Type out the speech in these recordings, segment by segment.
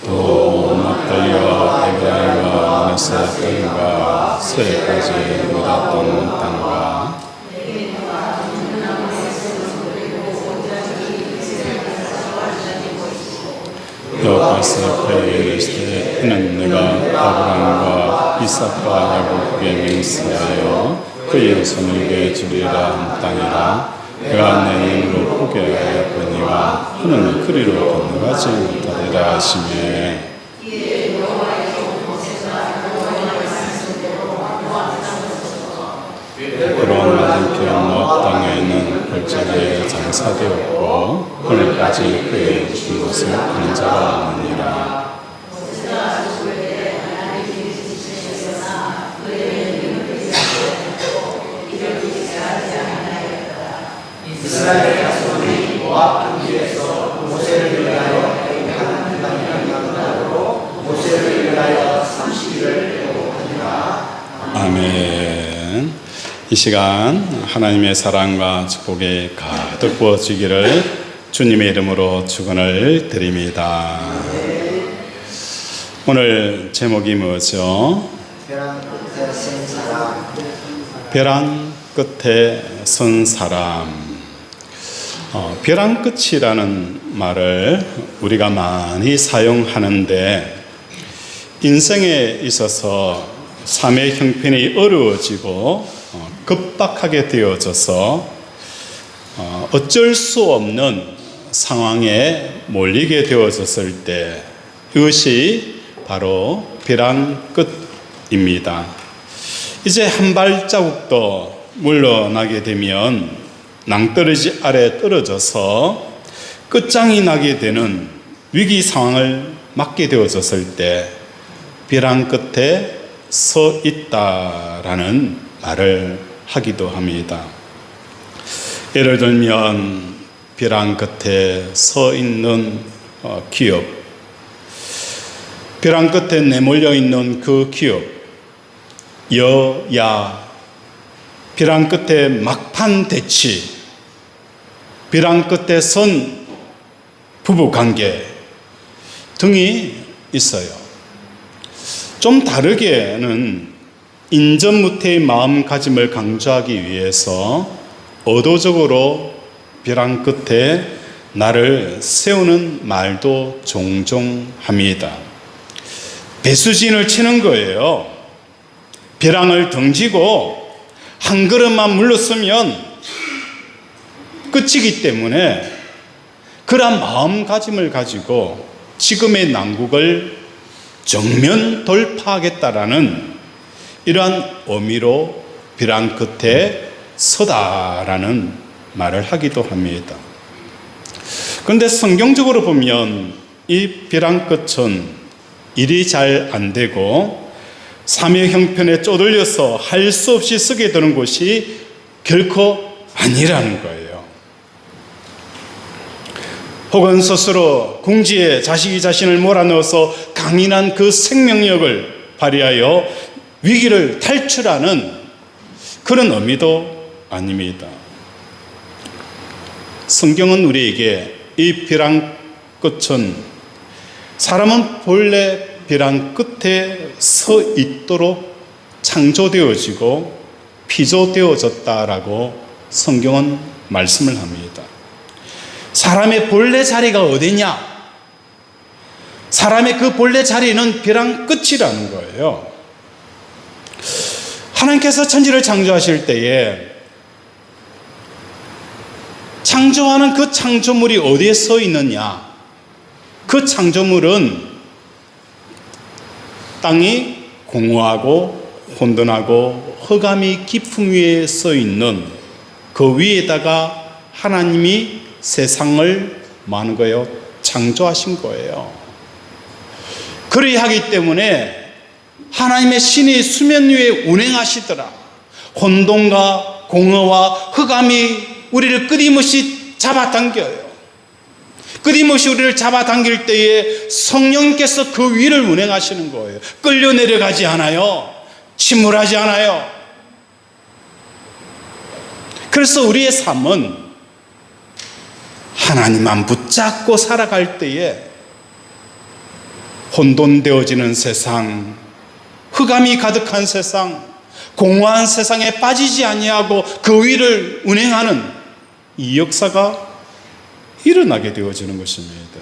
또 막달리와 에브라임과 마나세 땅과 서해까지 유다 온 땅과 여호와께서 그에게 이르시되 이는 내가 아브라함과 이삭과 야곱에게 맹세하여 그의 손에게 주리라 한 땅이라. 그가 내 눈으로 보게 하였거니와 그는 그리로 건너가지 못하리라 하시매. 그런 맞은편 모압 땅에는 골짜기에 장사되었고 오늘까지 그의 죽은 것을 아는 자가 없느니라. 이스라엘 자손이 모압 땅에서 모세를 위하여 하나님 땅으로 모세를 위하여 30일을 하니라. 아멘. 이 시간 하나님의 사랑과 축복이 가득 부어지기를 주님의 이름으로 축원을 드립니다. 오늘 제목이 뭐죠? 벼랑 끝에 선 사람. 벼랑 끝이라는 말을 우리가 많이 사용하는데 인생에 있어서 삶의 형편이 어려워지고 급박하게 되어져서 어쩔 수 없는 상황에 몰리게 되어졌을 때 이것이 바로 벼랑 끝입니다. 이제 한 발자국도 물러나게 되면 낭떠러지 아래 떨어져서 끝장이 나게 되는 위기 상황을 맞게 되어졌을 때 벼랑 끝에 서 있다라는 말을 하기도 합니다. 예를 들면 벼랑 끝에 서 있는 기업, 벼랑 끝에 내몰려 있는 그 기업, 여야, 벼랑 끝에 막판 대치, 벼랑 끝에 선 부부관계 등이 있어요. 좀 다르게는 인전무태의 마음가짐을 강조하기 위해서 의도적으로 벼랑 끝에 나를 세우는 말도 종종 합니다. 배수진을 치는 거예요. 벼랑을 던지고 한 걸음만 물렀으면 끝이기 때문에 그러한 마음가짐을 가지고 지금의 난국을 정면 돌파하겠다라는 이러한 의미로 벼랑 끝에 서다라는 말을 하기도 합니다. 그런데 성경적으로 보면 이 벼랑 끝은 일이 잘 안 되고 삶의 형편에 쪼들려서 할 수 없이 쓰게 되는 곳이 결코 아니라는 거예요. 혹은 스스로 궁지에 자식이 자신을 몰아넣어서 강인한 그 생명력을 발휘하여 위기를 탈출하는 그런 의미도 아닙니다. 성경은 우리에게 이 벼랑 끝은 사람은 본래 벼랑 끝에 서 있도록 창조되어지고 피조되어졌다라고 성경은 말씀을 합니다. 사람의 본래 자리가 어디냐? 사람의 그 본래 자리는 벼랑 끝이라는 거예요. 하나님께서 천지를 창조하실 때에 창조하는 그 창조물이 어디에 서 있느냐? 그 창조물은 땅이 공허하고 혼돈하고 흑암이 깊음 위에 서 있는 그 위에다가 하나님이 세상을 많은 거예요. 창조하신 거예요. 그리하기 때문에 하나님의 신이 수면 위에 운행하시더라. 혼돈과 공허와 흑암이 우리를 끊임없이 잡아당겨요. 끊임없이 우리를 잡아당길 때에 성령께서 그 위를 운행하시는 거예요. 끌려 내려가지 않아요. 침몰하지 않아요. 그래서 우리의 삶은 하나님만 붙잡고 살아갈 때에 혼돈되어지는 세상, 흑암이 가득한 세상, 공허한 세상에 빠지지 아니하고 그 위를 운행하는 이 역사가 일어나게 되어지는 것입니다.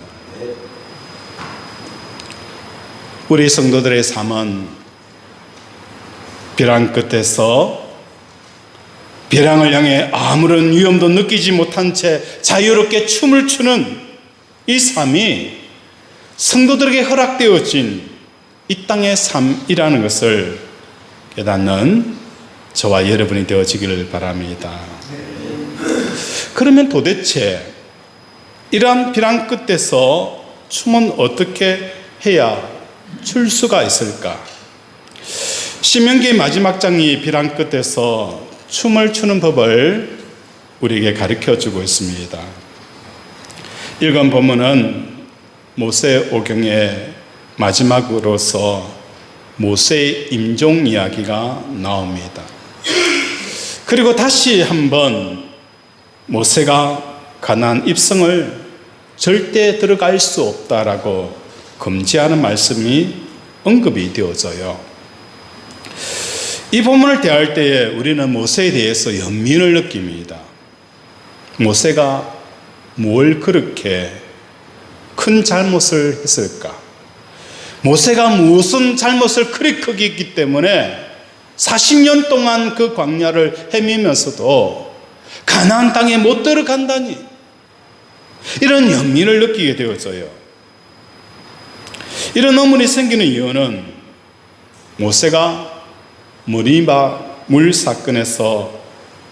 우리 성도들의 삶은 벼랑 끝에서 벼랑을 향해 아무런 위험도 느끼지 못한 채 자유롭게 춤을 추는 이 삶이 성도들에게 허락되어진 이 땅의 삶이라는 것을 깨닫는 저와 여러분이 되어지기를 바랍니다. 그러면 도대체 이러한 벼랑 끝에서 춤은 어떻게 해야 출 수가 있을까? 신명기의 마지막 장이 벼랑 끝에서 춤을 추는 법을 우리에게 가르쳐주고 있습니다. 읽은 본문은 모세오경의 마지막으로서 모세의 임종 이야기가 나옵니다. 그리고 다시 한번 모세가 가나안 입성을 절대 들어갈 수 없다라고 금지하는 말씀이 언급이 되어져요. 이 본문을 대할 때에 우리는 모세에 대해서 연민을 느낍니다. 모세가 뭘 그렇게 큰 잘못을 했을까? 모세가 무슨 잘못을 그리 크게 했기 때문에 40년 동안 그 광야를 헤매면서도 가나안 땅에 못 들어간다니, 이런 연민을 느끼게 되어져요. 이런 의문이 생기는 이유는 모세가 머리바 물 사건에서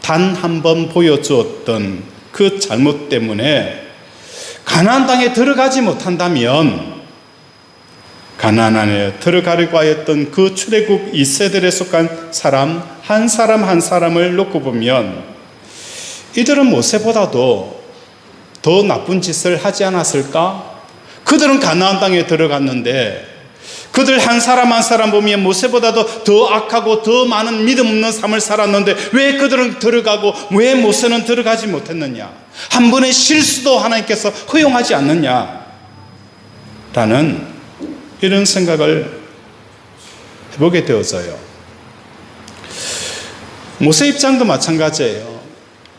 단 한 번 보여주었던 그 잘못 때문에 가나안 땅에 들어가지 못한다면 가나안 안에 들어가려고 하였던 그 출애굽 이세들에 속한 사람 한 사람을 놓고 보면 이들은 모세보다도 더 나쁜 짓을 하지 않았을까? 그들은 가나안 땅에 들어갔는데 그들 한 사람 보면 모세보다도 더 악하고 더 많은 믿음 없는 삶을 살았는데 왜 그들은 들어가고 왜 모세는 들어가지 못했느냐? 한 번의 실수도 하나님께서 허용하지 않느냐? 라는 이런 생각을 해보게 되어져요. 모세 입장도 마찬가지예요.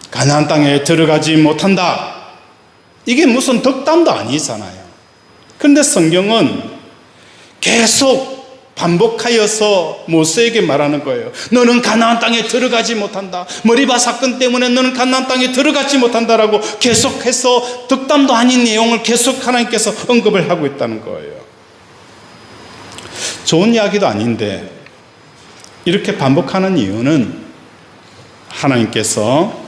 가나안 땅에 들어가지 못한다. 이게 무슨 덕담도 아니잖아요. 그런데 성경은 계속 반복하여서 모세에게 말하는 거예요. 너는 가나안 땅에 들어가지 못한다. 머리바 사건 때문에 너는 가나안 땅에 들어가지 못한다라고 계속해서 덕담도 아닌 내용을 계속 하나님께서 언급을 하고 있다는 거예요. 좋은 이야기도 아닌데 이렇게 반복하는 이유는 하나님께서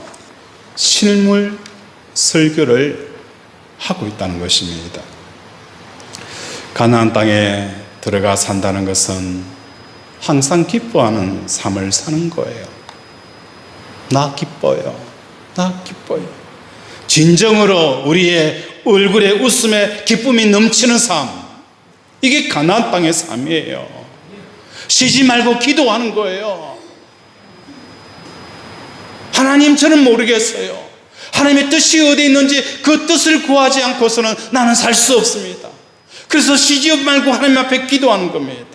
실물 설교를 하고 있다는 것입니다. 가나안 땅에 들어가 산다는 것은 항상 기뻐하는 삶을 사는 거예요. 나 기뻐요. 나 기뻐요. 진정으로 우리의 얼굴에 웃음에 기쁨이 넘치는 삶, 이게 가나안 땅의 삶이에요. 쉬지 말고 기도하는 거예요. 하나님, 저는 모르겠어요. 하나님의 뜻이 어디 있는지 그 뜻을 구하지 않고서는 나는 살 수 없습니다. 그래서 쉬지 말고 하나님 앞에 기도하는 겁니다.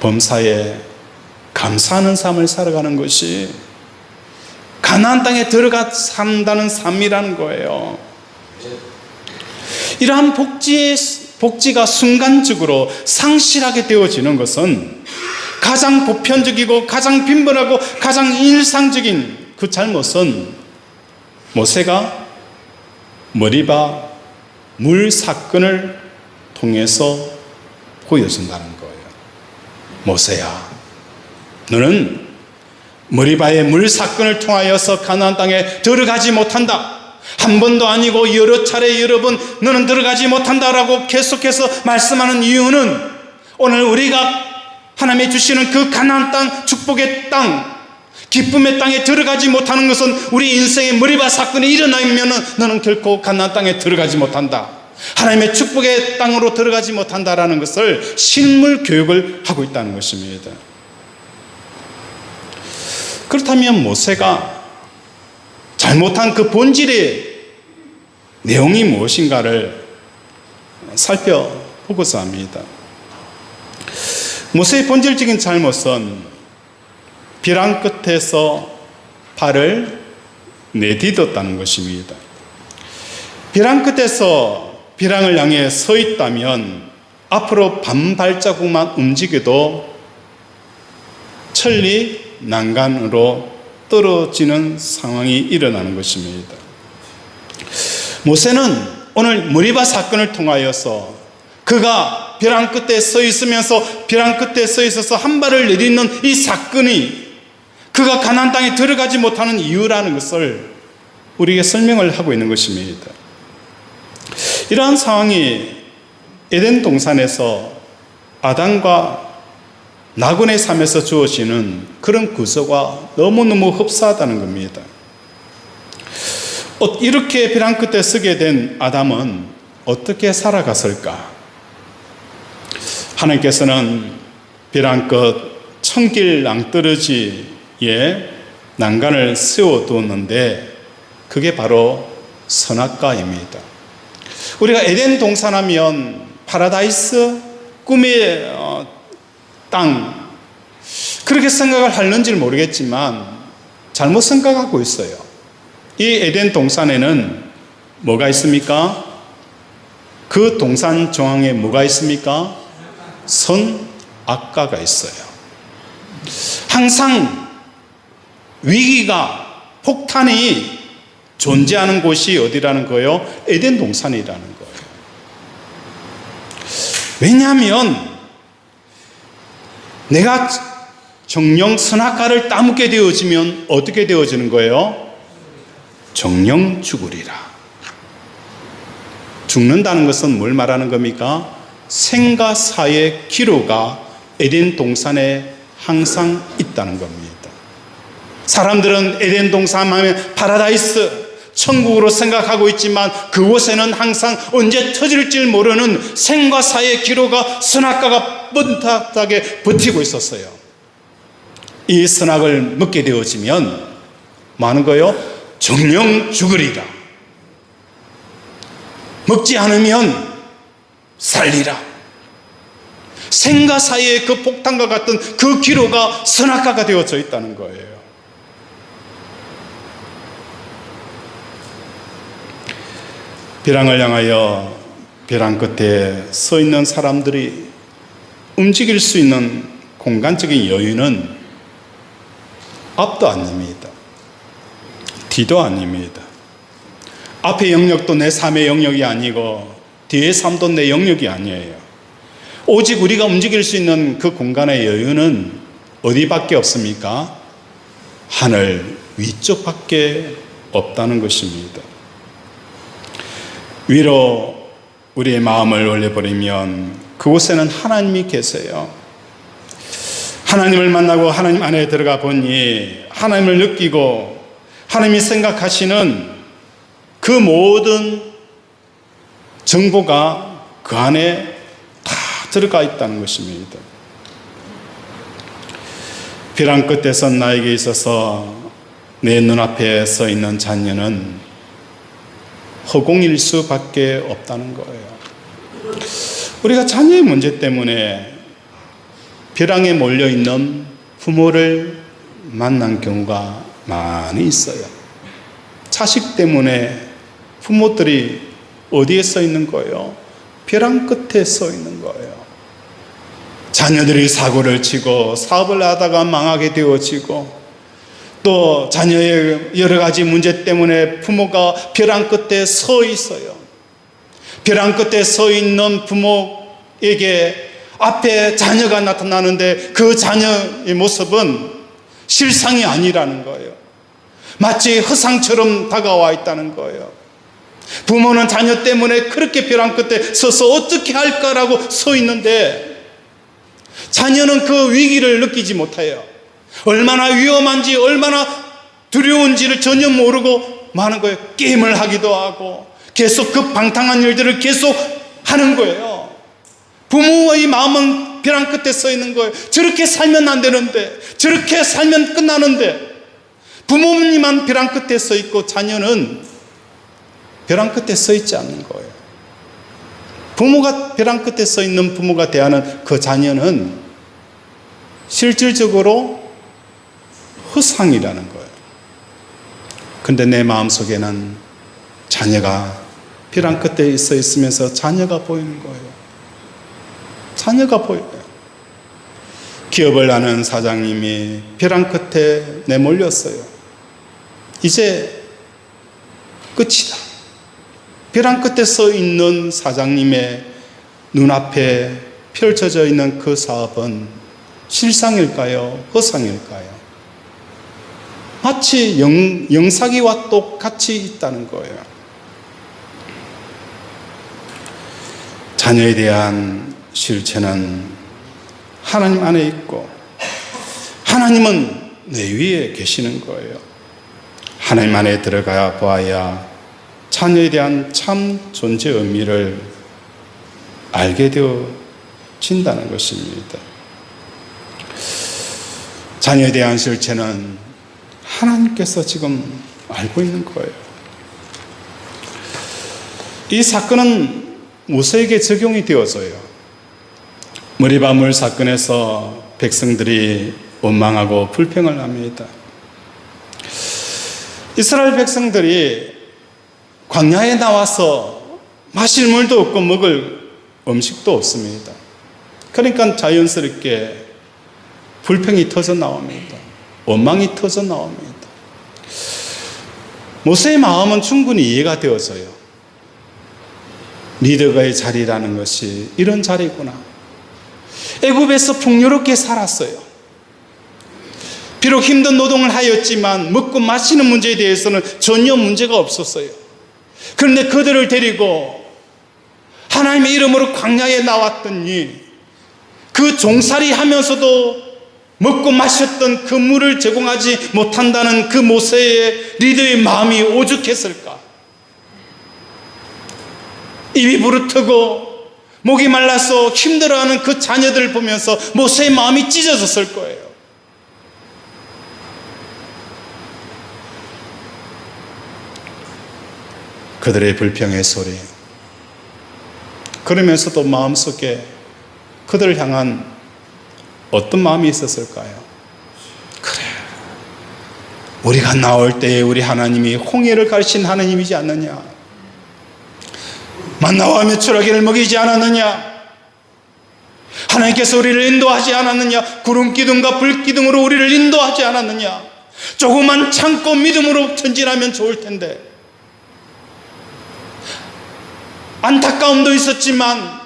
범사에 감사하는 삶을 살아가는 것이 가나안 땅에 들어가 산다는 삶이라는 거예요. 이러한 복지가 순간적으로 상실하게 되어지는 것은 가장 보편적이고 가장 빈번하고 가장 일상적인 그 잘못은 모세가 머리바 물 사건을 통해서 보여준다는 거예요. 모세야, 너는 머리바의 물 사건을 통하여서 가나안 땅에 들어가지 못한다. 한 번도 아니고 여러 차례 여러 번 너는 들어가지 못한다라고 계속해서 말씀하는 이유는 오늘 우리가 하나님이 주시는 그 가나안 땅, 축복의 땅, 기쁨의 땅에 들어가지 못하는 것은 우리 인생의 머리바 사건이 일어나면 너는 결코 가나안 땅에 들어가지 못한다. 하나님의 축복의 땅으로 들어가지 못한다라는 것을 실물 교육을 하고 있다는 것입니다. 그렇다면 모세가 잘못한 그 본질의 내용이 무엇인가를 살펴보고자 합니다. 모세의 본질적인 잘못은 벼랑 끝에서 발을 내딛었다는 것입니다. 벼랑 끝에서 벼랑을 향해 서 있다면 앞으로 반발자국만 움직여도 천리 난간으로 떨어지는 상황이 일어나는 것입니다. 모세는 오늘 머리바 사건을 통하여서 그가 벼랑 끝에 서 있으면서 벼랑 끝에 서 있어서 한 발을 내딛는 이 사건이 그가 가나안 땅에 들어가지 못하는 이유라는 것을 우리에게 설명을 하고 있는 것입니다. 이러한 상황이 에덴 동산에서 아담과 나곤의 삶에서 주어지는 그런 구조가 너무너무 흡사하다는 겁니다. 이렇게 벼랑 끝에 서게 된 아담은 어떻게 살아갔을까? 하나님께서는 벼랑 끝 천길 낭떠러지에 난간을 세워두었는데 그게 바로 선악과입니다. 우리가 에덴 동산하면 파라다이스, 꿈의 땅, 그렇게 생각을 하는지 모르겠지만 잘못 생각하고 있어요. 이 에덴 동산에는 뭐가 있습니까? 그 동산 중앙에 뭐가 있습니까? 선악과가 있어요. 항상 위기가, 폭탄이 존재하는 곳이 어디라는 거예요? 에덴 동산이라는 거예요. 왜냐하면 내가 정령 선악과를 따먹게 되어지면 어떻게 되어지는 거예요? 정령 죽으리라. 죽는다는 것은 뭘 말하는 겁니까? 생과 사의 기로가 에덴 동산에 항상 있다는 겁니다. 사람들은 에덴 동산 하면 파라다이스, 천국으로 생각하고 있지만 그곳에는 항상 언제 터질지 모르는 생과 사의 기로가, 선악과가 뻔탁하게 버티고 있었어요. 이 선악을 먹게 되어지면 뭐 하는 거예요? 정령 죽으리라. 먹지 않으면 살리라. 생과 사의 그 폭탄과 같은 그 기로가 선악과가 되어져 있다는 거예요. 벼랑을 향하여 벼랑 끝에 서 있는 사람들이 움직일 수 있는 공간적인 여유는 앞도 아닙니다. 뒤도 아닙니다. 앞의 영역도 내 삶의 영역이 아니고 뒤의 삶도 내 영역이 아니에요. 오직 우리가 움직일 수 있는 그 공간의 여유는 어디밖에 없습니까? 하늘 위쪽밖에 없다는 것입니다. 위로 우리의 마음을 올려버리면 그곳에는 하나님이 계세요. 하나님을 만나고 하나님 안에 들어가 보니 하나님을 느끼고 하나님이 생각하시는 그 모든 정보가 그 안에 다 들어가 있다는 것입니다. 벼랑 끝에 선 나에게 있어서 내 눈앞에 서 있는 자녀는 허공일 수밖에 없다는 거예요. 우리가 자녀의 문제 때문에 벼랑에 몰려있는 부모를 만난 경우가 많이 있어요. 자식 때문에 부모들이 어디에 서 있는 거예요? 벼랑 끝에 서 있는 거예요. 자녀들이 사고를 치고 사업을 하다가 망하게 되어지고 또 자녀의 여러 가지 문제 때문에 부모가 벼랑 끝에 서 있어요. 벼랑 끝에 서 있는 부모에게 앞에 자녀가 나타나는데 그 자녀의 모습은 실상이 아니라는 거예요. 마치 허상처럼 다가와 있다는 거예요. 부모는 자녀 때문에 그렇게 벼랑 끝에 서서 어떻게 할까라고 서 있는데 자녀는 그 위기를 느끼지 못해요. 얼마나 위험한지, 얼마나 두려운지를 전혀 모르고 마는 거예요. 게임을 하기도 하고 계속 그 방탕한 일들을 계속 하는 거예요. 부모의 마음은 벼랑 끝에 서 있는 거예요. 저렇게 살면 안 되는데, 저렇게 살면 끝나는데, 부모님만 벼랑 끝에 서 있고 자녀는 벼랑 끝에 서 있지 않는 거예요. 부모가 벼랑 끝에 서 있는 부모가 대하는 그 자녀는 실질적으로 허상이라는 거예요. 근데 내 마음속에는 자녀가 벼랑 끝에 서 있으면서 자녀가 보이는 거예요. 자녀가 보여요. 기업을 하는 사장님이 벼랑 끝에 내몰렸어요. 이제 끝이다. 벼랑 끝에 서 있는 사장님의 눈앞에 펼쳐져 있는 그 사업은 실상일까요? 허상일까요? 마치 영사기와 똑같이 있다는 거예요. 자녀에 대한 실체는 하나님 안에 있고 하나님은 내 위에 계시는 거예요. 하나님 안에 들어가 보아야 자녀에 대한 참 존재 의미를 알게 되어진다는 것입니다. 자녀에 대한 실체는 하나님께서 지금 알고 있는 거예요. 이 사건은 모세에게 적용이 되어져요. 머리바물 사건에서 백성들이 원망하고 불평을 합니다. 이스라엘 백성들이 광야에 나와서 마실 물도 없고 먹을 음식도 없습니다. 그러니까 자연스럽게 불평이 터져 나옵니다. 원망이 터져 나옵니다. 모세의 마음은 충분히 이해가 되어져요. 리더가의 자리라는 것이 이런 자리구나. 애굽에서 풍요롭게 살았어요. 비록 힘든 노동을 하였지만 먹고 마시는 문제에 대해서는 전혀 문제가 없었어요. 그런데 그들을 데리고 하나님의 이름으로 광야에 나왔더니 그 종살이 하면서도 먹고 마셨던 그 물을 제공하지 못한다는 그 모세의 리더의 마음이 오죽했을까? 입이 부르트고 목이 말라서 힘들어하는 그 자녀들을 보면서 모세의 마음이 찢어졌을 거예요. 그들의 불평의 소리, 그러면서도 마음속에 그들을 향한 어떤 마음이 있었을까요? 그래, 우리가 나올 때에 우리 하나님이 홍해를 가르친 하나님이지 않느냐? 만나와 메추라기를 먹이지 않았느냐? 하나님께서 우리를 인도하지 않았느냐? 구름 기둥과 불 기둥으로 우리를 인도하지 않았느냐? 조금만 참고 믿음으로 전진하면 좋을 텐데. 안타까움도 있었지만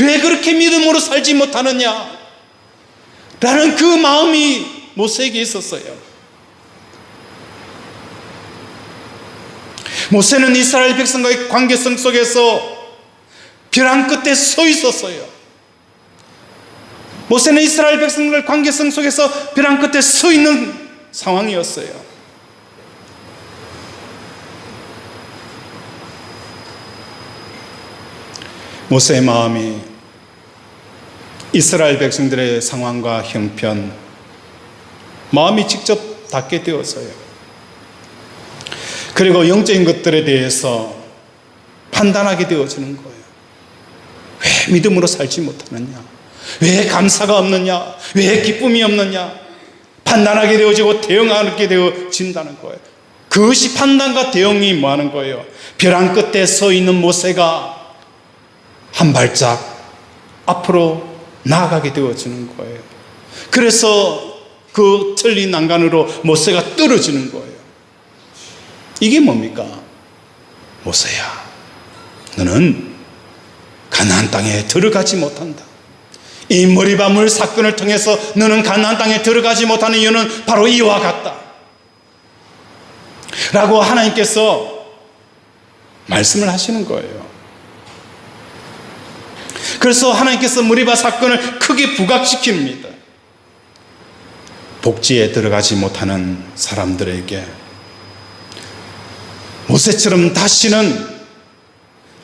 왜 그렇게 믿음으로 살지 못하느냐? 라는 그 마음이 모세에게 있었어요. 모세는 이스라엘 백성과의 관계성 속에서 벼랑 끝에 서 있었어요. 모세는 이스라엘 백성과의 관계성 속에서 벼랑 끝에 서 있는 상황이었어요. 모세의 마음이 이스라엘 백성들의 상황과 형편, 마음이 직접 닿게 되어서요. 그리고 영적인 것들에 대해서 판단하게 되어지는 거예요. 왜 믿음으로 살지 못하느냐? 왜 감사가 없느냐? 왜 기쁨이 없느냐? 판단하게 되어지고 대응하게 되어진다는 거예요. 그것이 판단과 대응이 뭐 하는 거예요? 벼랑 끝에 서 있는 모세가 한 발짝 앞으로 나아가게 되어지는 거예요. 그래서 그 틀린 난간으로 모세가 떨어지는 거예요. 이게 뭡니까? 모세야, 너는 가나안 땅에 들어가지 못한다. 이 머리바물 사건을 통해서 너는 가나안 땅에 들어가지 못하는 이유는 바로 이와 같다 라고 하나님께서 말씀을 하시는 거예요. 그래서 하나님께서 머리바 사건을 크게 부각시킵니다. 복지에 들어가지 못하는 사람들에게 모세처럼 다시는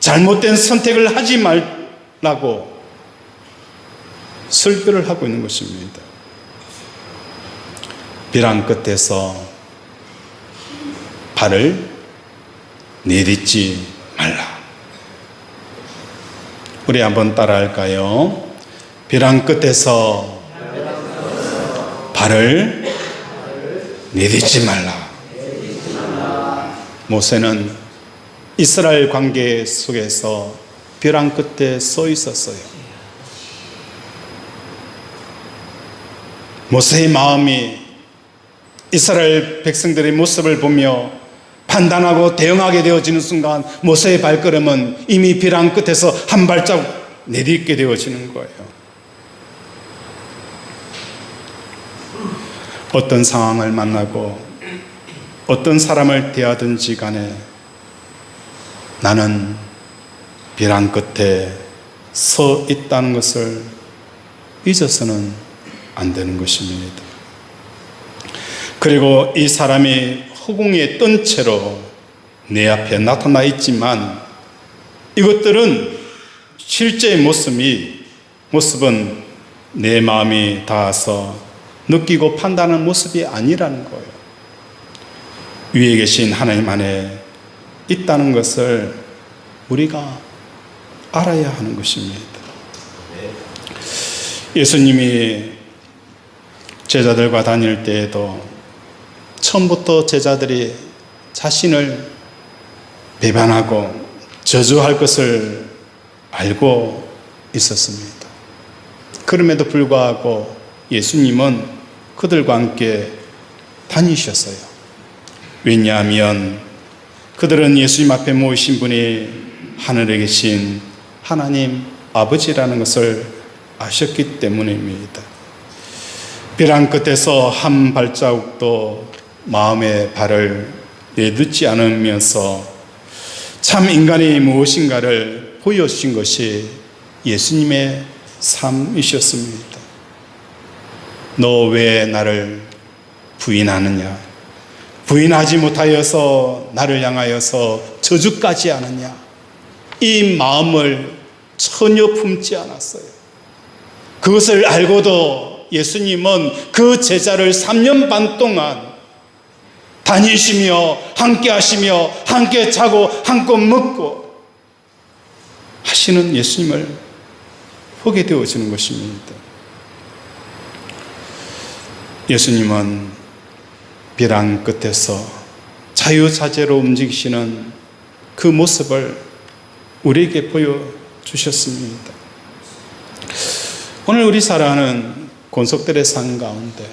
잘못된 선택을 하지 말라고 설교를 하고 있는 것입니다. 벼랑 끝에서 발을 내딛지 말라. 우리 한번 따라할까요? 벼랑 끝에서 발을 내딛지 말라. 모세는 이스라엘 관계 속에서 벼랑 끝에 서 있었어요. 모세의 마음이 이스라엘 백성들의 모습을 보며 판단하고 대응하게 되어지는 순간 모세의 발걸음은 이미 벼랑 끝에서 한 발자국 내딛게 되어지는 거예요. 어떤 상황을 만나고 어떤 사람을 대하든지 간에 나는 벼랑 끝에 서 있다는 것을 잊어서는 안 되는 것입니다. 그리고 이 사람이 허공에 뜬 채로 내 앞에 나타나 있지만 이것들은 실제 모습은 내 마음이 닿아서 느끼고 판단하는 모습이 아니라는 거예요. 위에 계신 하나님 안에 있다는 것을 우리가 알아야 하는 것입니다. 예수님이 제자들과 다닐 때에도 처음부터 제자들이 자신을 배반하고 저주할 것을 알고 있었습니다. 그럼에도 불구하고 예수님은 그들과 함께 다니셨어요. 왜냐하면 그들은 예수님 앞에 모이신 분이 하늘에 계신 하나님 아버지라는 것을 아셨기 때문입니다. 벼랑 끝에서 한 발자국도 마음의 발을 내딛지 않으면서 참 인간이 무엇인가를 보여주신 것이 예수님의 삶이셨습니다. 너 왜 나를 부인하느냐? 부인하지 못하여서 나를 향하여서 저주까지 하느냐? 이 마음을 전혀 품지 않았어요. 그것을 알고도 예수님은 그 제자를 3년 반 동안 다니시며 함께 하시며 함께 자고 한껏 먹고 하시는 예수님을 보게 되어지는 것입니다. 예수님은 벼랑 끝에서 자유자재로 움직이시는 그 모습을 우리에게 보여주셨습니다. 오늘 우리 살아가는 권속들의 삶 가운데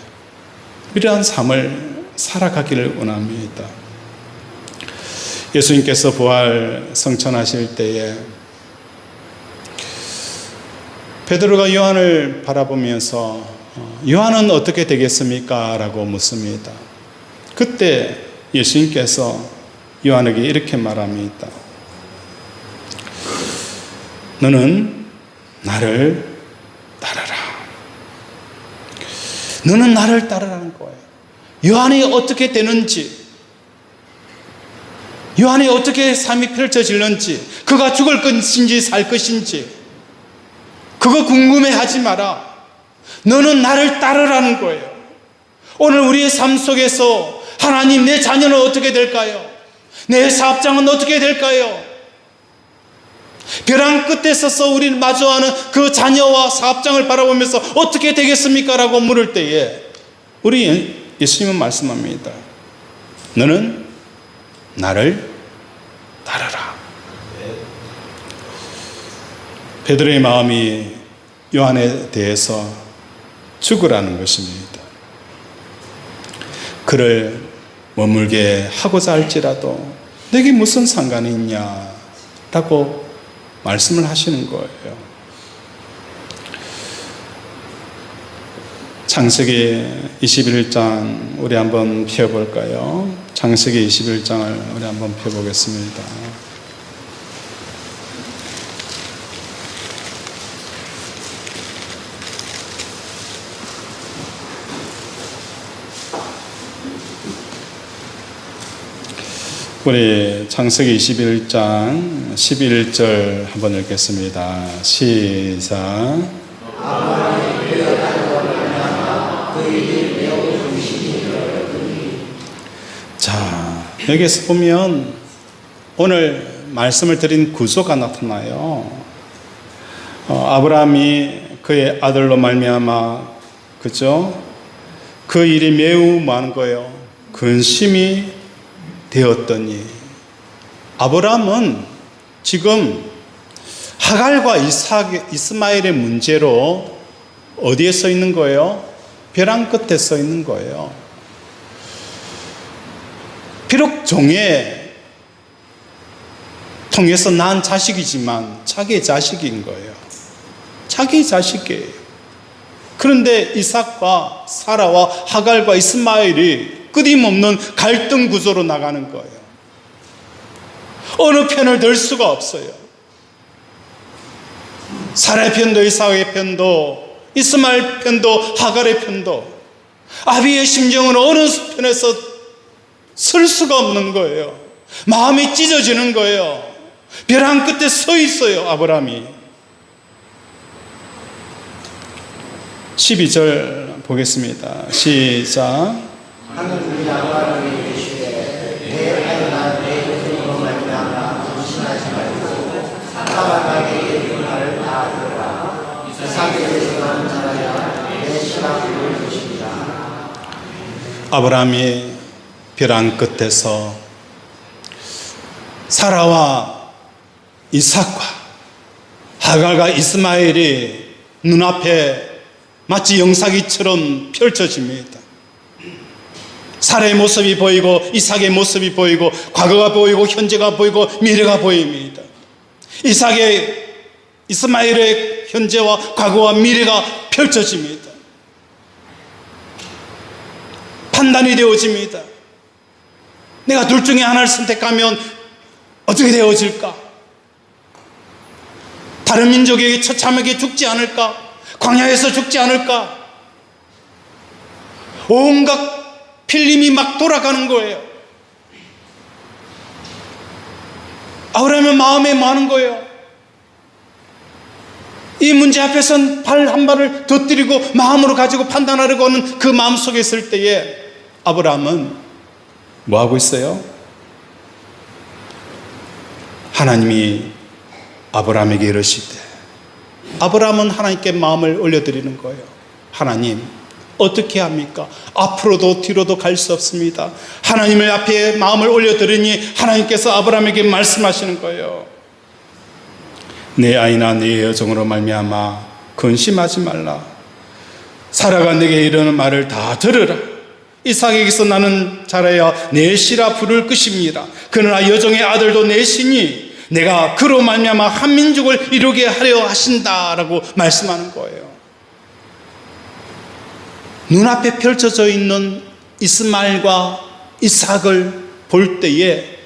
이러한 삶을 살아가기를 원합니다. 예수님께서 부활 성천하실 때에 베드로가 요한을 바라보면서 요한은 어떻게 되겠습니까? 라고 묻습니다. 그때 예수님께서 요한에게 이렇게 말합니다. 너는 나를 따르라. 너는 나를 따르라는 거예요. 요한이 어떻게 되는지, 요한이 어떻게 삶이 펼쳐질는지, 그가 죽을 것인지 살 것인지 그거 궁금해하지 마라. 너는 나를 따르라는 거예요. 오늘 우리의 삶 속에서 하나님, 내 자녀는 어떻게 될까요? 내 사업장은 어떻게 될까요? 벼랑 끝에 서서 우리를 마주하는 그 자녀와 사업장을 바라보면서 어떻게 되겠습니까? 라고 물을 때에 우리 예수님은 말씀합니다. 너는 나를 따르라. 베드로의 마음이 요한에 대해서 죽으라는 것입니다. 그를 머물게 하고자 할지라도 내게 무슨 상관이 있냐라고 말씀을 하시는 거예요. 창세기 21장 우리 한번 펴볼까요? 창세기 21장을 우리 한번 펴보겠습니다. 우리 창세기 21장 11절 한번 읽겠습니다. 시작. 자, 여기서 보면 오늘 말씀을 드린 구조가 나타나요. 아브라함이 그의 아들로 말미암아, 그죠? 그 일이 매우 많은 거예요. 근심이 되었더니, 아브라함은 지금 하갈과 이스마엘의 문제로 어디에 서 있는 거예요? 벼랑 끝에 서 있는 거예요. 비록 종에 통해서 낳은 자식이지만 자기의 자식인 거예요. 자기의 자식이에요. 그런데 이삭과 사라와 하갈과 이스마엘이 끊임없는 갈등 구조로 나가는 거예요. 어느 편을 들 수가 없어요. 사라의 편도 이삭의 편도 이스마엘 편도 하갈의 편도 아비의 심정은 어느 편에서 설 수가 없는 거예요. 마음이 찢어지는 거예요. 벼랑 끝에 서 있어요, 아브라함이. 12절 보겠습니다. 시작. 하느님이 아브라함에게 이르시되 내 아들아 내 이름으로 말미암아 불신하지 말고 사라에게 이른 말을 다 들으라. 이삭에 대해서는 자라야 내 신앙을 볼 것이니라. 아브라함이 벼랑 끝에서 사라와 이삭과 하갈과 이스마엘이 눈앞에 마치 영사기처럼 펼쳐집니다. 사라의 모습이 보이고 이삭의 모습이 보이고 과거가 보이고 현재가 보이고 미래가 보입니다. 이스마엘의 현재와 과거와 미래가 펼쳐집니다. 판단이 되어집니다. 내가 둘 중에 하나를 선택하면 어떻게 되어질까? 다른 민족에게 처참하게 죽지 않을까? 광야에서 죽지 않을까? 온갖 필름이 막 돌아가는 거예요. 아브라함의 마음에 많은 거예요. 이 문제 앞에선 발 한 발을 덧들이고 마음으로 가지고 판단하려고 하는 그 마음 속에 있을 때에 아브라함은 뭐 하고 있어요? 하나님이 아브라함에게 이르시되, 아브라함은 하나님께 마음을 올려드리는 거예요. 하나님, 어떻게 합니까? 앞으로도 뒤로도 갈 수 없습니다. 하나님을 앞에 마음을 올려드리니 하나님께서 아브라함에게 말씀하시는 거예요. 내 아이나 내 여종으로 말미암아 근심하지 말라. 사라가 내게 이르는 말을 다 들으라. 이삭에게서 나는 자라야 내 씨라 부를 것입니다. 그러나 여종의 아들도 내 씨니 내가 그로 말미암아 한 민족을 이루게 하려 하신다라고 말씀하는 거예요. 눈앞에 펼쳐져 있는 이스마엘과 이삭을 볼 때에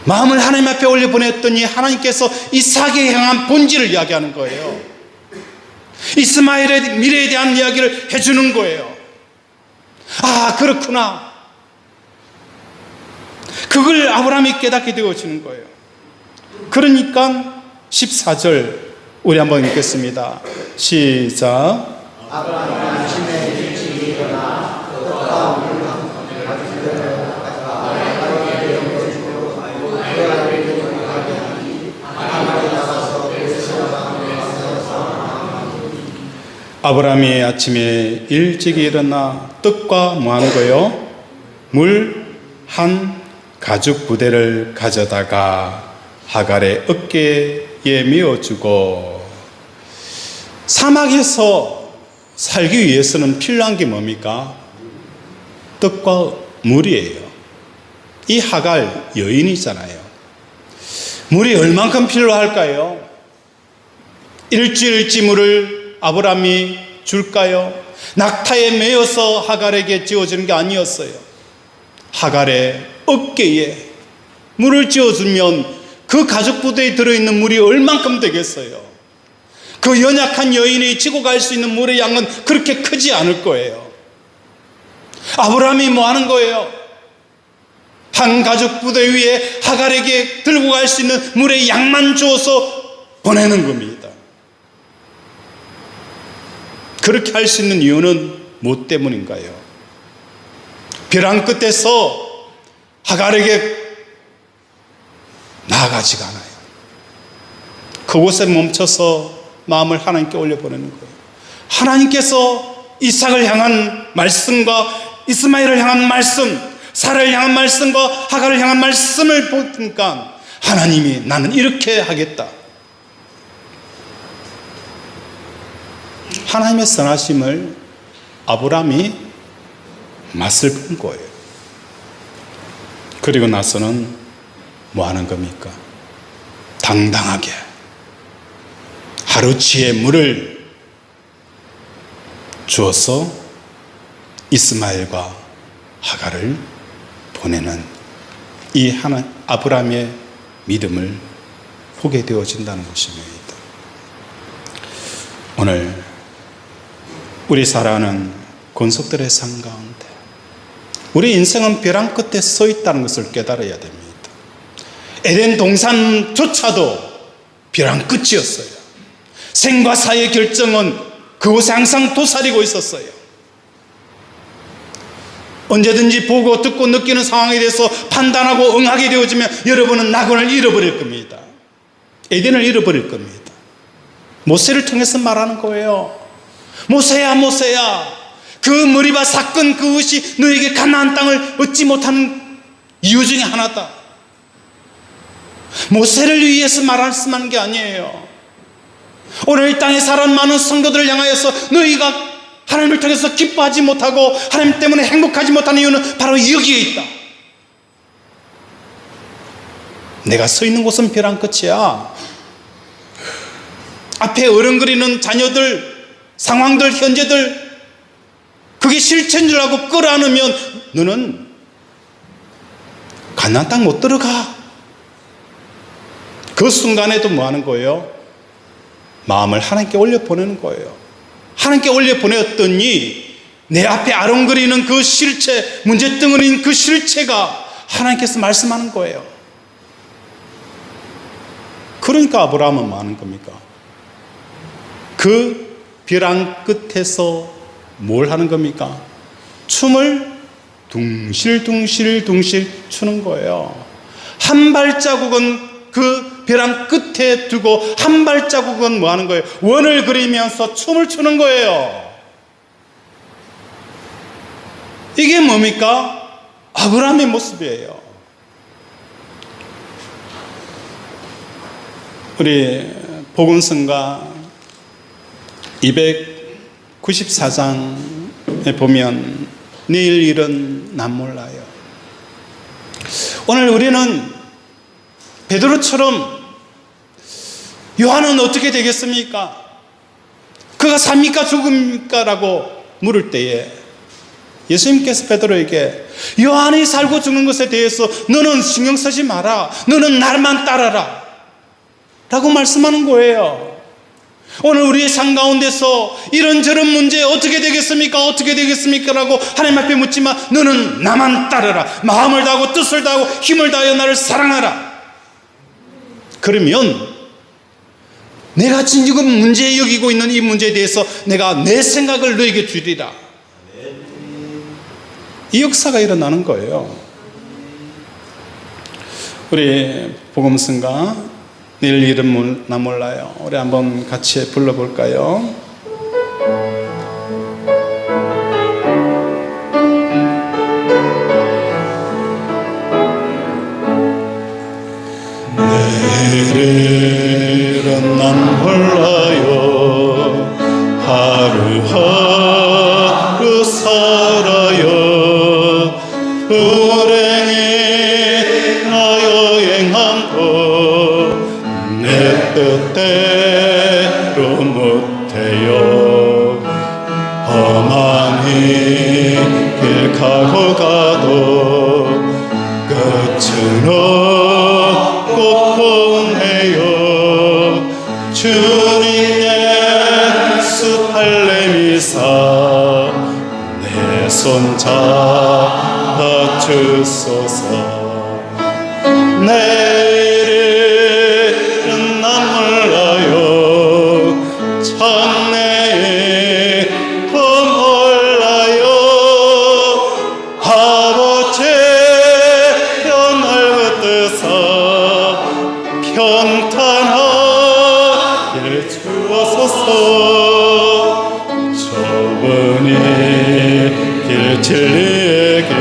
마음을 하나님 앞에 올려보냈더니 하나님께서 이삭에 향한 본질을 이야기하는 거예요. 이스마엘의 미래에 대한 이야기를 해주는 거예요. 아, 그렇구나. 그걸 아브라함이 깨닫게 되어지는 거예요. 그러니까 14절 우리 한번 읽겠습니다. 시작. 아브라함이 아침에 일찍 일어나 떡과 물을 가져다가 아이를 연결주고 아이를 데리고 가게 하니 아말이 나가서 베르세바에 와서 아브라함이 아침에 일찍 일어나 떡과 뭐 하는 거예요? 물 한 가죽 부대를 가져다가 하갈의 어깨에 메어주고. 사막에서 살기 위해서는 필요한 게 뭡니까? 떡과 물이에요. 이 하갈 여인이잖아요. 물이 얼만큼 필요할까요? 일주일치 물을 아브라함이 줄까요? 낙타에 매여서 하갈에게 지어주는 게 아니었어요. 하갈의 어깨에 물을 지어주면 그 가죽 부대에 들어있는 물이 얼만큼 되겠어요? 그 연약한 여인이 지고 갈 수 있는 물의 양은 그렇게 크지 않을 거예요. 아브라함이 뭐 하는 거예요? 한 가죽 부대 위에 하갈에게 들고 갈 수 있는 물의 양만 주어서 보내는 겁니다. 그렇게 할 수 있는 이유는 무엇 때문인가요? 벼랑 끝에서 하갈에게 나아가지가 않아요. 그곳에 멈춰서 마음을 하나님께 올려보내는 거예요. 하나님께서 이삭을 향한 말씀과 이스마엘을 향한 말씀, 사라를 향한 말씀과 하갈을 향한 말씀을 보니까 하나님이 나는 이렇게 하겠다. 하나님의 선하심을 아브라함이 맛을 본 거예요. 그리고 나서는 뭐 하는 겁니까? 당당하게 하루치의 물을 주어서 이스마엘과 하갈을 보내는 이 아브라함의 믿음을 보게 되어진다는 것입니다. 오늘 우리 살아가는 권속들의 삶 가운데 우리 인생은 벼랑 끝에 서 있다는 것을 깨달아야 됩니다. 에덴 동산조차도 벼랑 끝이었어요. 생과 사의 결정은 그곳에 항상 도사리고 있었어요. 언제든지 보고 듣고 느끼는 상황에 대해서 판단하고 응하게 되어지면 여러분은 낙원을 잃어버릴 겁니다. 에덴을 잃어버릴 겁니다. 모세를 통해서 말하는 거예요. 모세야, 모세야, 그 머리바 사건 그것이 너에게 가나안 땅을 얻지 못하는 이유 중에 하나다. 모세를 위해서 말씀하는 게 아니에요. 오늘 이 땅에 살아온 많은 성도들을 향하여서 너희가 하나님을 통해서 기뻐하지 못하고 하나님 때문에 행복하지 못하는 이유는 바로 여기에 있다. 내가 서 있는 곳은 벼랑 끝이야. 앞에 어른거리는 자녀들, 상황들, 현재들, 그게 실체인 줄 알고 끌어안으면 너는 가나안 땅 못 들어가. 그 순간에도 뭐 하는 거예요? 마음을 하나님께 올려보내는 거예요. 하나님께 올려보냈더니 내 앞에 아른거리는 그 실체, 문제덩어리인 그 실체가 하나님께서 말씀하는 거예요. 그러니까 아브라함은 뭐 하는 겁니까? 그 벼랑 끝에서 뭘 하는 겁니까? 춤을 둥실둥실 추는 거예요. 한 발자국은 그 벼랑 끝에 두고 한 발자국은 뭐 하는 거예요? 원을 그리면서 춤을 추는 거예요. 이게 뭡니까? 아브라함의 모습이에요. 우리 복음성가 294장에 보면 내일 일은 난 몰라요. 오늘 우리는 베드로처럼 요한은 어떻게 되겠습니까? 그가 삽니까 죽습니까? 라고 물을 때에 예수님께서 베드로에게 요한이 살고 죽는 것에 대해서 너는 신경 쓰지 마라. 너는 나만 따라라. 라고 말씀하는 거예요. 오늘 우리의 삶 가운데서 이런저런 문제 어떻게 되겠습니까? 어떻게 되겠습니까? 라고 하나님 앞에 묻지만 너는 나만 따르라. 마음을 다하고 뜻을 다하고 힘을 다하여 나를 사랑하라. 그러면 내가 지금 문제 여기고 있는 이 문제에 대해서 내가 내 생각을 너에게 주리라. 이 역사가 일어나는 거예요. 우리 복음성가 내일 일은 나 몰라요. 우리 한번 같이 불러볼까요? 내일은 난 몰라요. 하루하루 살아요. 불행히 나 여행함도 내 뜻대로 못해요. 험한 길 가고 가도 끝은 없고 통해요. 주님 예수 할례미사 내 손 잡아주소서. 평탄하게 주옵소서. 좁은 길 진리의 길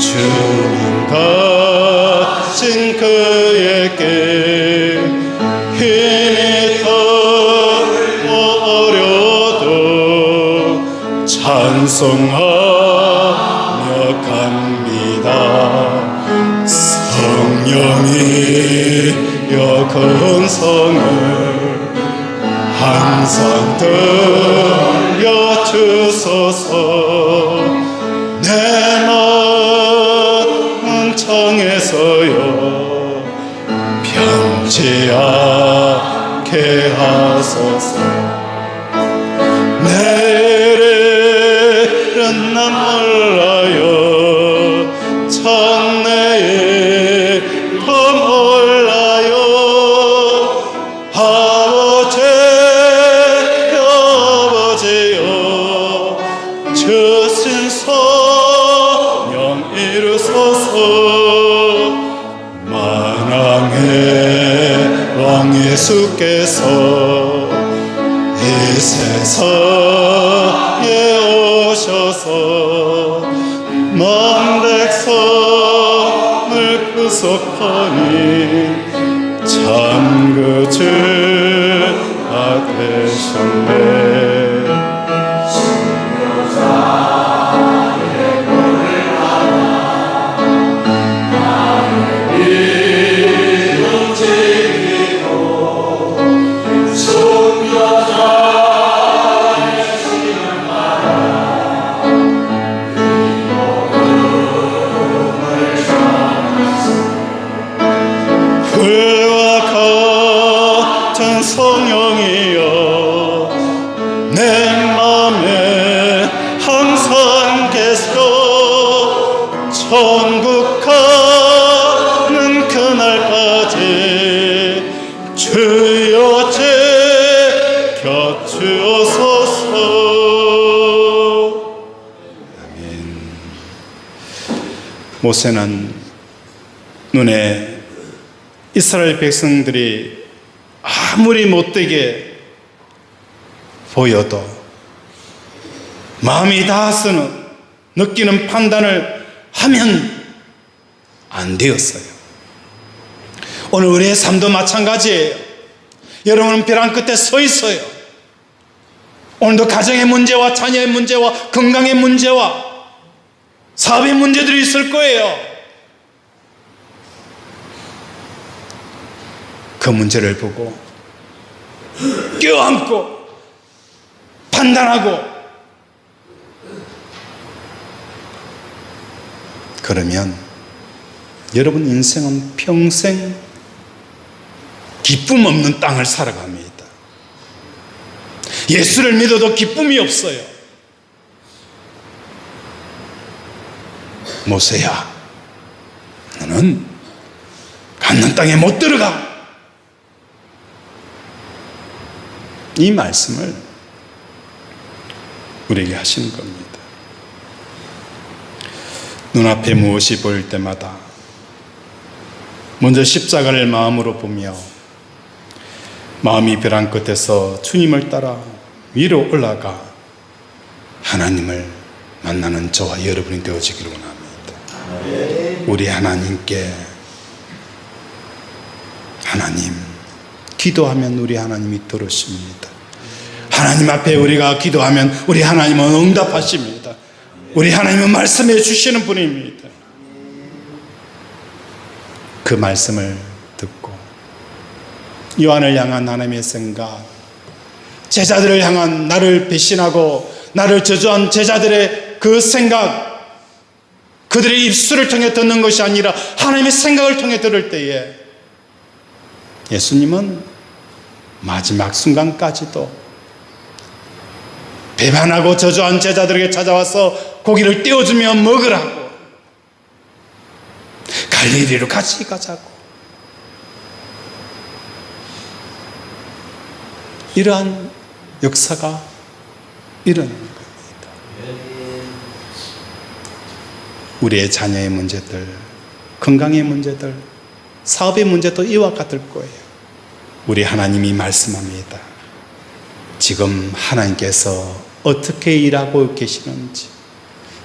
주님 가신 그에게 힘이 더 어려도 찬송하며 갑니다. 성령이여 근성을 항상 들려주소서. 내 마음 청에서요 변치 않게 하소서. 내일은 난 몰라요 장래에 더 몰라요. 아버지여 주신 성령 이루소서. 만왕의 왕 예수께서 이 세상에 오셔서 만 백성을 구속하니 참 그 주가 되셨네. 불과 같은 성령이여 내 맘에 항상 계셔. 천국 가는 그날까지 주여 지켜주옵소서. 아멘. 모세는 눈에 이스라엘 백성들이 아무리 못되게 보여도 마음이 닿아서는 느끼는 판단을 하면 안 되었어요. 오늘 우리의 삶도 마찬가지예요. 여러분은 벼랑 끝에 서 있어요. 오늘도 가정의 문제와 자녀의 문제와 건강의 문제와 사업의 문제들이 있을 거예요. 그 문제를 보고 껴안고 판단하고 그러면 여러분 인생은 평생 기쁨 없는 땅을 살아갑니다. 예수를 믿어도 기쁨이 없어요. 모세야, 너는 가나안 땅에 못 들어가. 이 말씀을 우리에게 하시는 겁니다. 눈앞에 무엇이 보일 때마다 먼저 십자가를 마음으로 보며 마음이 벼랑 끝에서 주님을 따라 위로 올라가 하나님을 만나는 저와 여러분이 되어지기를 원합니다. 우리 하나님께 하나님 기도하면 우리 하나님이 들으십니다. 하나님 앞에 우리가 기도하면 우리 하나님은 응답하십니다. 우리 하나님은 말씀해 주시는 분입니다. 그 말씀을 듣고 요한을 향한 하나님의 생각, 제자들을 향한 나를 배신하고 나를 저주한 제자들의 그 생각, 그들의 입술을 통해 듣는 것이 아니라 하나님의 생각을 통해 들을 때에 예수님은 마지막 순간까지도 배반하고 저주한 제자들에게 찾아와서 고기를 떼어주며 먹으라고, 갈릴리로 같이 가자고, 이러한 역사가 일어나는 겁니다. 우리의 자녀의 문제들, 건강의 문제들, 사업의 문제도 이와 같을 거예요. 우리 하나님이 말씀합니다. 지금 하나님께서 어떻게 일하고 계시는지,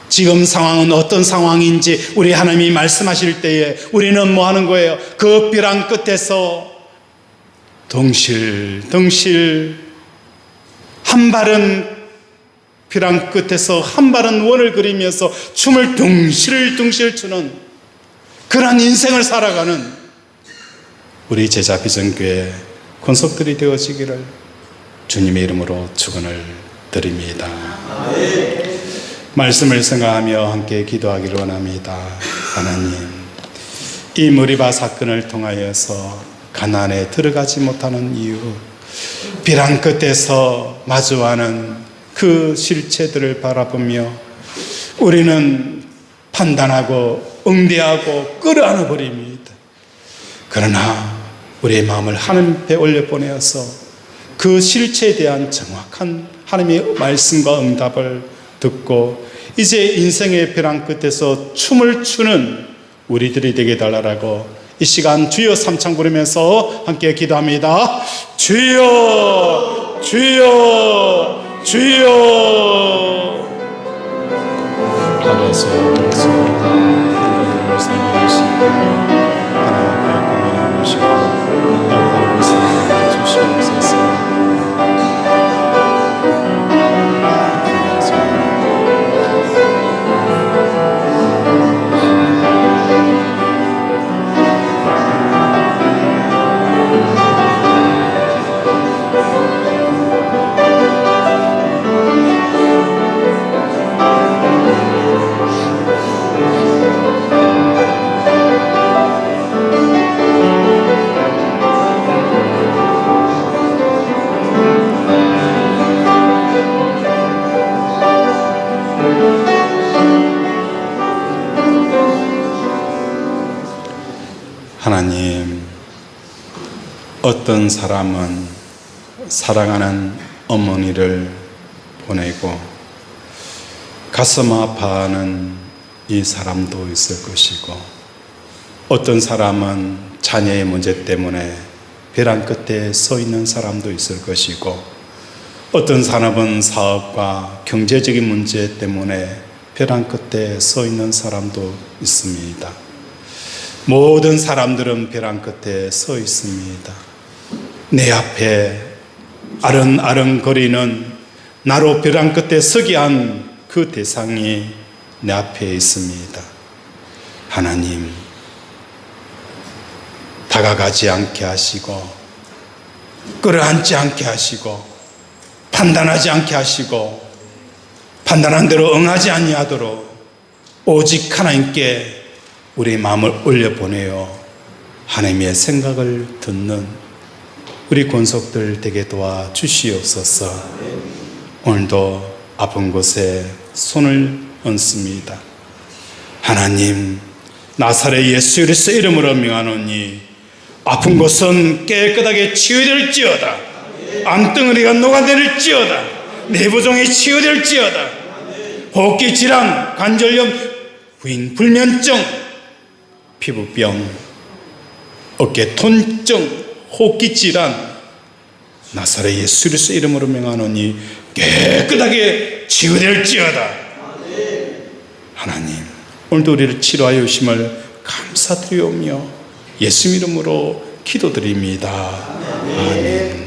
지금 상황은 어떤 상황인지 우리 하나님이 말씀하실 때에 우리는 뭐 하는 거예요? 그 벼랑 끝에서 덩실덩실 한 발은 벼랑 끝에서 한 발은 원을 그리면서 춤을 둥실둥실 추는 그런 인생을 살아가는 우리 제자 비전교회 권속들이 되어지기를 주님의 이름으로 축원을 드립니다. 말씀을 생각하며 함께 기도하기를 원합니다. 하나님, 이 머리바 사건을 통하여서 가나안에 들어가지 못하는 이유, 벼랑 끝에서 마주하는 그 실체들을 바라보며 우리는 판단하고 응대하고 끌어안아 버립니다. 그러나 우리의 마음을 하나님 앞에 올려보내어서 그 실체에 대한 정확한 하나님의 말씀과 응답을 듣고 이제 인생의 벼랑 끝에서 춤을 추는 우리들이 되게 달라라고 이 시간 주여 삼창 부르면서 함께 기도합니다. 주여 주여 주여. 아버지 하나님, 어떤 사람은 사랑하는 어머니를 보내고 가슴 아파하는 이 사람도 있을 것이고, 어떤 사람은 자녀의 문제 때문에 벼랑 끝에 서 있는 사람도 있을 것이고, 어떤 사람은 사업과 경제적인 문제 때문에 벼랑 끝에 서 있는 사람도 있습니다. 모든 사람들은 벼랑 끝에 서 있습니다. 내 앞에 아른아른거리는 나로 벼랑 끝에 서게 한 그 대상이 내 앞에 있습니다. 하나님, 다가가지 않게 하시고 끌어안지 않게 하시고 판단하지 않게 하시고 판단한 대로 응하지 아니하도록 오직 하나님께 우리의 마음을 올려보내어 하나님의 생각을 듣는 우리 권속들 되게 도와주시옵소서. 오늘도 아픈 곳에 손을 얹습니다. 하나님, 나사렛 예수 그리스도 이름으로 명하노니 아픈 곳은 깨끗하게 치유될지어다. 암덩어리가 녹아내릴지어다. 내부종이 치유될지어다. 호흡기 질환, 관절염, 부인 불면증, 피부병, 어깨 통증, 호흡기 질환, 나사렛 예수 그리스도 이름으로 명하노니 깨끗하게 치유될지어다. 하나님, 오늘도 우리를 치료하여 주심을 감사드리오며 예수 이름으로 기도드립니다. 아멘.